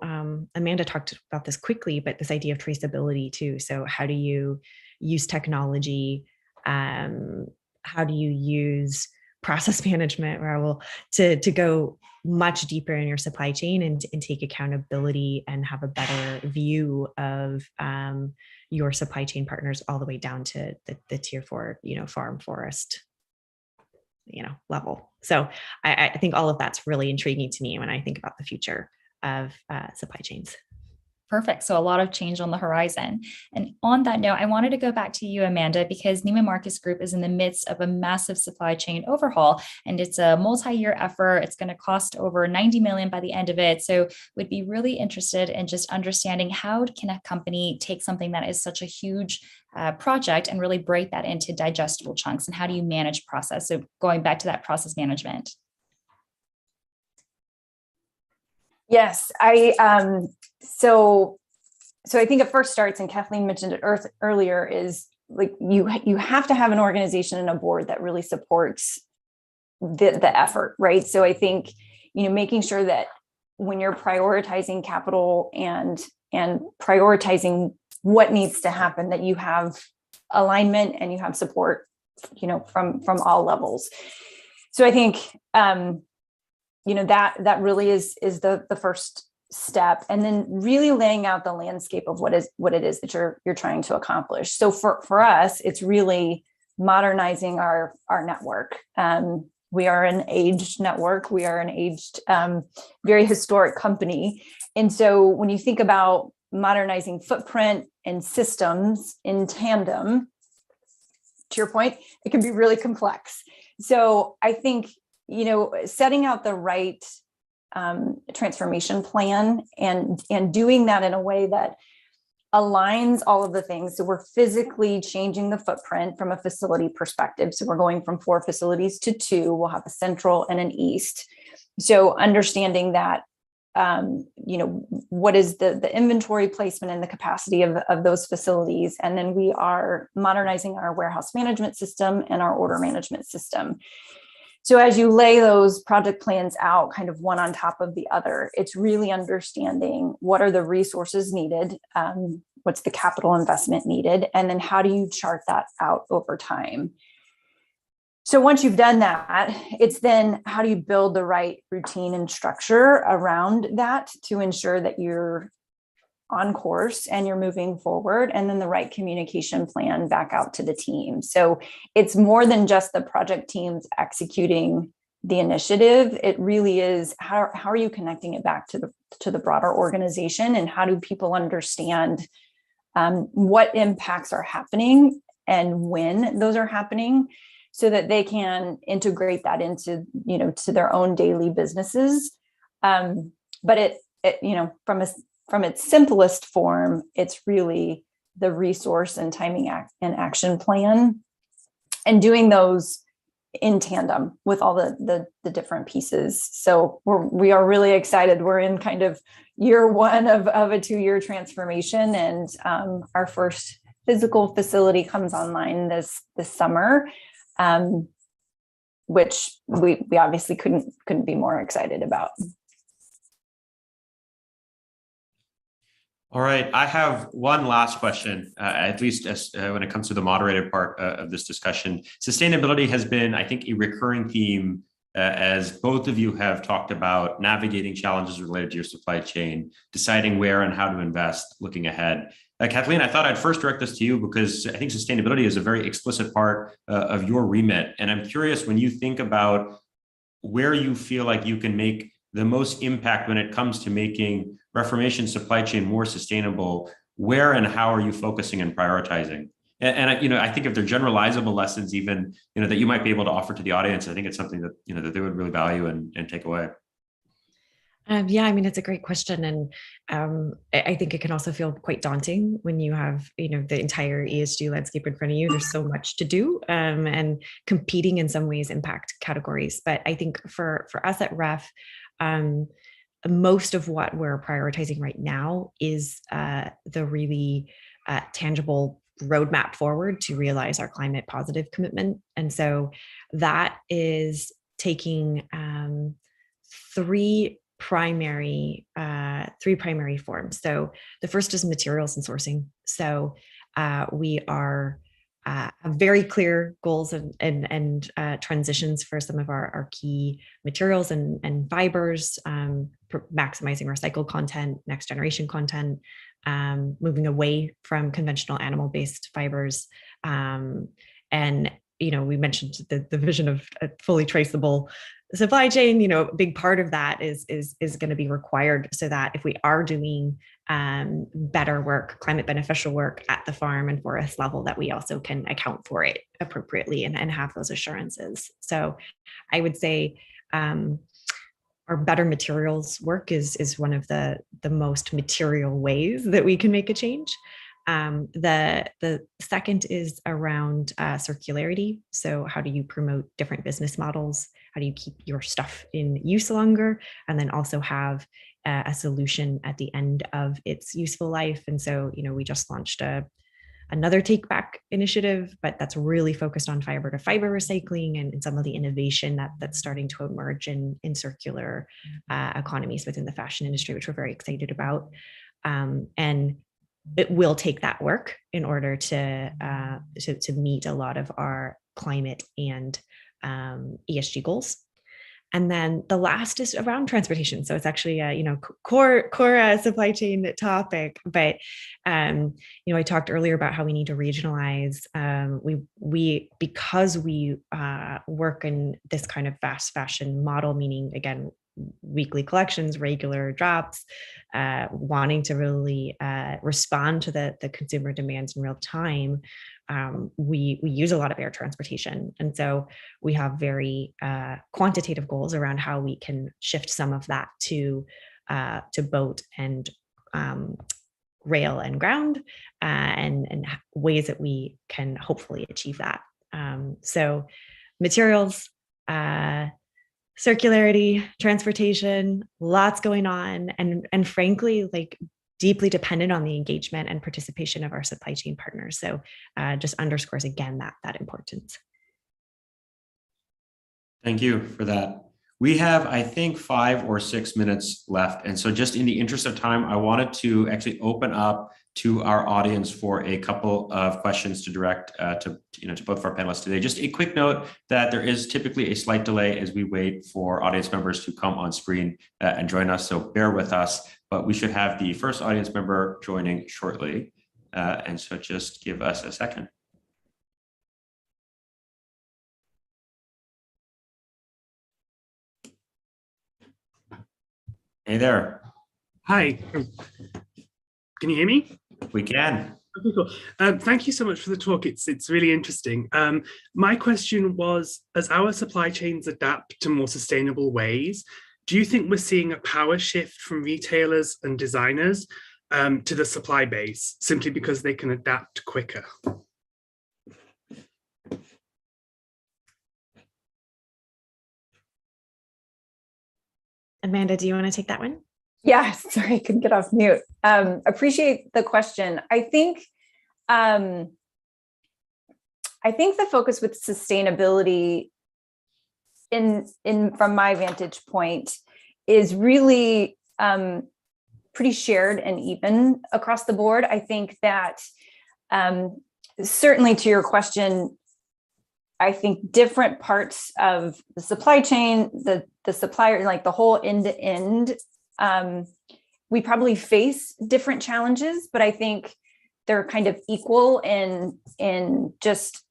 Amanda talked about this quickly, but this idea of traceability too. So how do you use technology? How do you use process management, Rahul, to go much deeper in your supply chain and take accountability and have a better view of your supply chain partners all the way down to the tier 4, farm forest, level. So I think all of that's really intriguing to me when I think about the future of supply chains. Perfect. So a lot of change on the horizon. And on that note, I wanted to go back to you, Amanda, because Neiman Marcus Group is in the midst of a massive supply chain overhaul, and it's a multi-year effort. It's going to cost over 90 million by the end of it. So would be really interested in just understanding, how can a company take something that is such a huge project and really break that into digestible chunks, and how do you manage process? So going back to that process management. Yes, so I think it first starts, and Kathleen mentioned it earlier, is like you have to have an organization and a board that really supports the effort, right? So I think, making sure that when you're prioritizing capital and prioritizing what needs to happen, that you have alignment and you have support, from all levels. So I think that really is the first step, and then really laying out the landscape of what it is that you're trying to accomplish. So for us, it's really modernizing our network. We are an aged network. We are an aged, very historic company. And so when you think about modernizing footprint and systems in tandem, to your point, it can be really complex. So I think, setting out the right transformation plan and doing that in a way that aligns all of the things. So we're physically changing the footprint from a facility perspective. So we're going from 4 facilities to 2. We'll have a central and an east. So understanding that, what is the inventory placement and the capacity of those facilities. And then we are modernizing our warehouse management system and our order management system. So as you lay those project plans out kind of one on top of the other, it's really understanding what are the resources needed, what's the capital investment needed, and then how do you chart that out over time. So once you've done that, it's then how do you build the right routine and structure around that to ensure that you're on course and you're moving forward, and then the right communication plan back out to the team. So it's more than just the project teams executing the initiative. It really is how are you connecting it back to the broader organization, and how do people understand what impacts are happening and when those are happening, so that they can integrate that into to their own daily businesses. But it from its simplest form, it's really the resource and timing and action plan, and doing those in tandem with all the different pieces. So we are really excited. We're in kind of year 1 of a 2-year transformation, and our first physical facility comes online this summer, which we obviously couldn't be more excited about. All right, I have one last question, at least when it comes to the moderated part of this discussion. Sustainability has been, I think, a recurring theme as both of you have talked about navigating challenges related to your supply chain, deciding where and how to invest, looking ahead. Kathleen, I thought I'd first direct this to you because I think sustainability is a very explicit part of your remit. And I'm curious, when you think about where you feel like you can make the most impact when it comes to making Reformation supply chain more sustainable, where and how are you focusing and prioritizing? And I think if they're generalizable lessons, even that you might be able to offer to the audience, I think it's something that that they would really value and take away. Yeah, I mean, it's a great question. And I think it can also feel quite daunting when you have, the entire ESG landscape in front of you. There's so much to do, and competing in some ways impact categories. But I think for us at Ref, most of what we're prioritizing right now is the really tangible roadmap forward to realize our climate positive commitment. And so that is taking three primary forms. So the first is materials and sourcing. So we are have very clear goals and transitions for some of our key materials and fibers, maximizing recycled content, next generation content, moving away from conventional animal-based fibers, and we mentioned the vision of a fully traceable supply chain. A big part of that is going to be required so that if we are doing better work, climate beneficial work at the farm and forest level, that we also can account for it appropriately and have those assurances. So I would say our better materials work is one of the most material ways that we can make a change. The second is around circularity. So how do you promote different business models? How do you keep your stuff in use longer? And then also have a solution at the end of its useful life. And so, we just launched another take back initiative, but that's really focused on fiber to fiber recycling and some of the innovation that's starting to emerge in circular economies within the fashion industry, which we're very excited about. And it will take that work in order to meet a lot of our climate and ESG goals. And then the last is around transportation. So it's actually a core supply chain topic. But I talked earlier about how we need to regionalize. We because we work in this kind of fast fashion model, meaning again weekly collections, regular drops, wanting to really respond to the consumer demands in real time. We use a lot of air transportation. And so we have very quantitative goals around how we can shift some of that to boat and rail and ground, and ways that we can hopefully achieve that. So materials, circularity, transportation, lots going on, and frankly, deeply dependent on the engagement and participation of our supply chain partners. So just underscores again that importance. Thank you for that. We have, I think, 5 or 6 minutes left. And so just in the interest of time, I wanted to actually open up to our audience for a couple of questions to direct to both of our panelists today. Just a quick note that there is typically a slight delay as we wait for audience members to come on screen and join us. So bear with us, but we should have the first audience member joining shortly. And so just give us a second. Hey there. Hi. Can you hear me? We can. Okay, cool. Thank you so much for the talk. It's really interesting. My question was, as our supply chains adapt to more sustainable ways, do you think we're seeing a power shift from retailers and designers to the supply base simply because they can adapt quicker? Amanda, do you want to take that one? Yeah, sorry, I couldn't get off mute. Appreciate the question. I think the focus with sustainability in from my vantage point is really pretty shared and even across the board. I think that certainly to your question, I think different parts of the supply chain, the supplier, like the whole end to end, we probably face different challenges, but I think they're kind of equal in just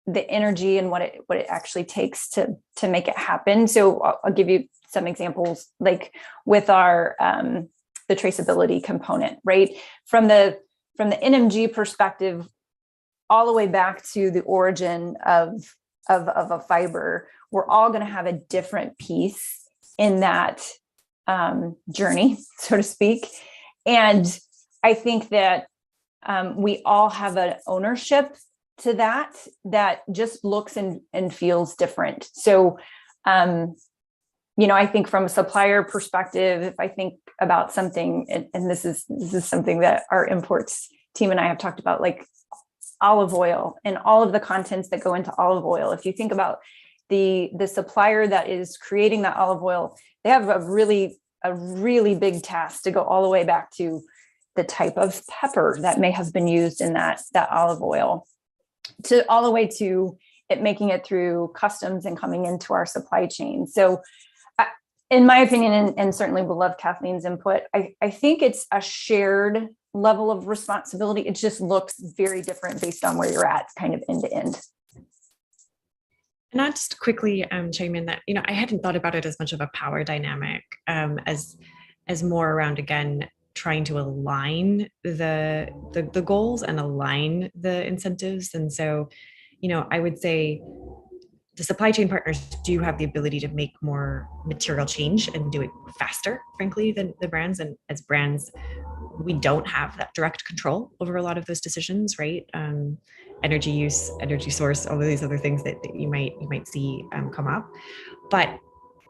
the energy and what it actually takes to make it happen. So I'll give you some examples, like with our the traceability component, right? From the NMG perspective, all the way back to the origin of a fiber, we're all going to have a different piece in that journey, so to speak. And I think that we all have an ownership to that just looks and feels different. So, I think from a supplier perspective, if I think about something, and this is something that our imports team and I have talked about, like olive oil and all of the contents that go into olive oil. If you think about the supplier that is creating that olive oil, they have a really big task to go all the way back to the type of pepper that may have been used in that olive oil, to all the way to it making it through customs and coming into our supply chain. So in my opinion, and certainly we'll love Kathleen's input, I think it's a shared level of responsibility. It just looks very different based on where you're at, kind of end to end. And I'll just quickly chime in that, I hadn't thought about it as much of a power dynamic as more around, again, trying to align the goals and align the incentives. And so, I would say the supply chain partners do have the ability to make more material change and do it faster, frankly, than the brands. And as brands, we don't have that direct control over a lot of those decisions, right? Energy use, energy source, all of these other things that you might see come up. But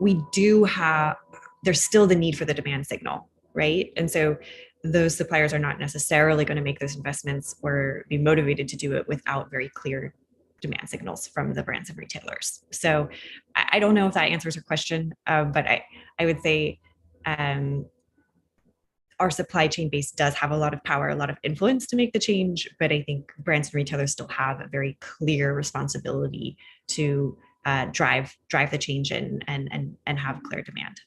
we do have, there's still the need for the demand signal, right? And so those suppliers are not necessarily going to make those investments or be motivated to do it without very clear demand signals from the brands and retailers. So I don't know if that answers your question, but I would say our supply chain base does have a lot of power, a lot of influence to make the change, but I think brands and retailers still have a very clear responsibility to drive the change and have clear demand.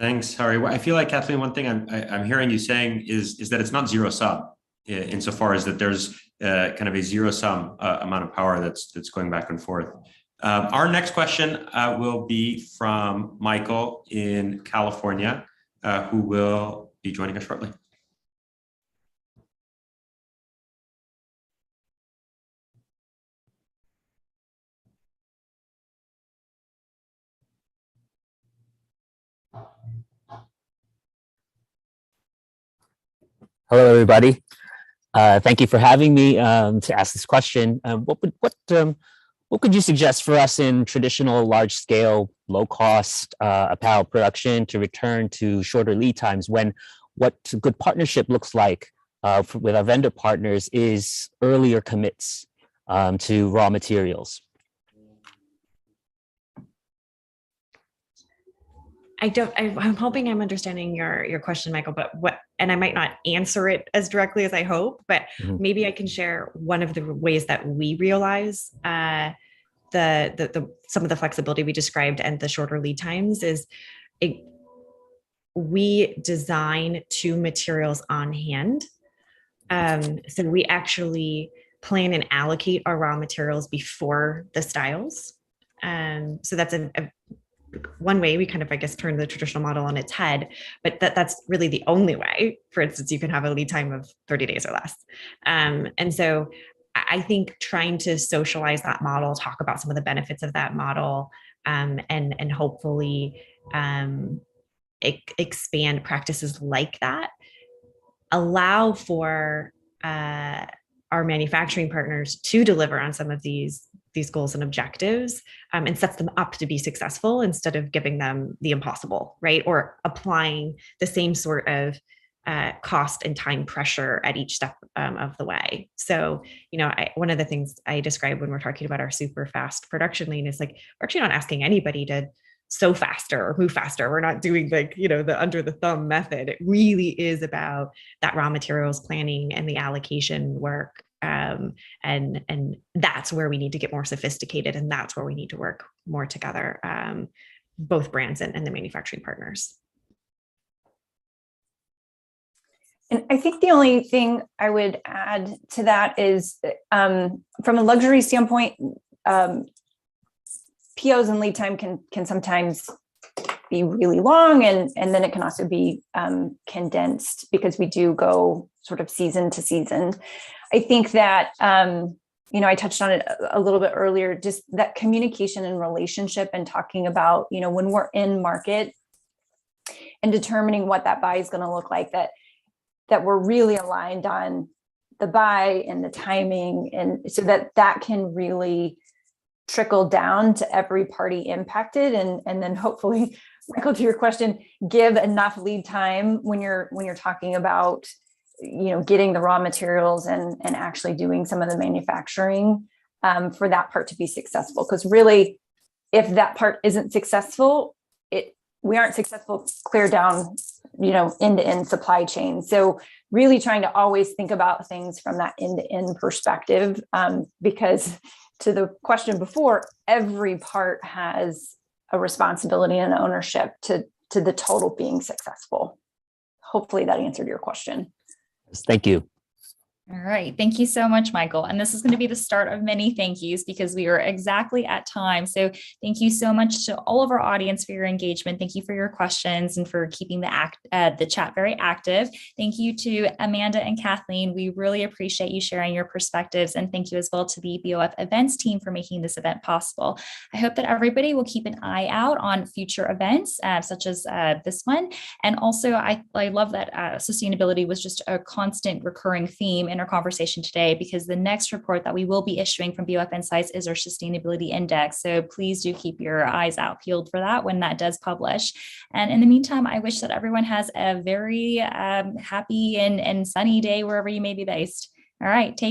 Thanks, Hari. Well, I feel like, Kathleen, one thing I'm hearing you saying is that it's not zero sum, insofar as that there's kind of a zero sum amount of power that's going back and forth. Our next question will be from Michael in California, who will be joining us shortly. Hello, everybody. Thank you for having me to ask this question. What could you suggest for us in traditional, large-scale, low-cost apparel production to return to shorter lead times, when what good partnership looks like with our vendor partners is earlier commits to raw materials? I'm hoping I'm understanding your question, Michael, but and I might not answer it as directly as I hope, but maybe I can share one of the ways that we realize some of the flexibility we described and the shorter lead times is we design to materials on hand. So we actually plan and allocate our raw materials before the styles. So that's one way we kind of, I guess, turn the traditional model on its head, but that's really the only way. For instance, you can have a lead time of 30 days or less. And so I think trying to socialize that model, talk about some of the benefits of that model, and hopefully expand practices like that, allow for our manufacturing partners to deliver on some of these goals and objectives, and sets them up to be successful instead of giving them the impossible, right? Or applying the same sort of cost and time pressure at each step of the way. So, one of the things I describe when we're talking about our super fast production lane is like, we're actually not asking anybody to sew faster or move faster. We're not doing the under the thumb method. It really is about that raw materials planning and the allocation work. And that's where we need to get more sophisticated, and that's where we need to work more together, both brands and the manufacturing partners. And I think the only thing I would add to that is, from a luxury standpoint, POs and lead time can sometimes be really long, and then it can also be condensed because we do go sort of season to season. I think that, I touched on it a little bit earlier, just that communication and relationship and talking about, when we're in market, and determining what that buy is going to look like, that we're really aligned on the buy and the timing, and so that can really trickle down to every party impacted, and then hopefully, Michael, to your question, give enough lead time when you're talking about, getting the raw materials and actually doing some of the manufacturing, for that part to be successful. Because really, if that part isn't successful, we aren't successful clear down, end-to-end supply chain. So really trying to always think about things from that end-to-end perspective, because to the question before, every part has a responsibility and ownership to the total being successful. Hopefully that answered your question. Thank you. All right. Thank you so much, Michael. And this is going to be the start of many thank yous because we are exactly at time. So thank you so much to all of our audience for your engagement. Thank you for your questions and for keeping the chat very active. Thank you to Amanda and Kathleen. We really appreciate you sharing your perspectives. And thank you as well to the BOF events team for making this event possible. I hope that everybody will keep an eye out on future events such as this one. And also, I love that sustainability was just a constant recurring theme in our conversation today, because the next report that we will be issuing from BOF Insights is our sustainability index. So please do keep your eyes out peeled for that when that does publish. And in the meantime, I wish that everyone has a very happy and sunny day wherever you may be based. All right, take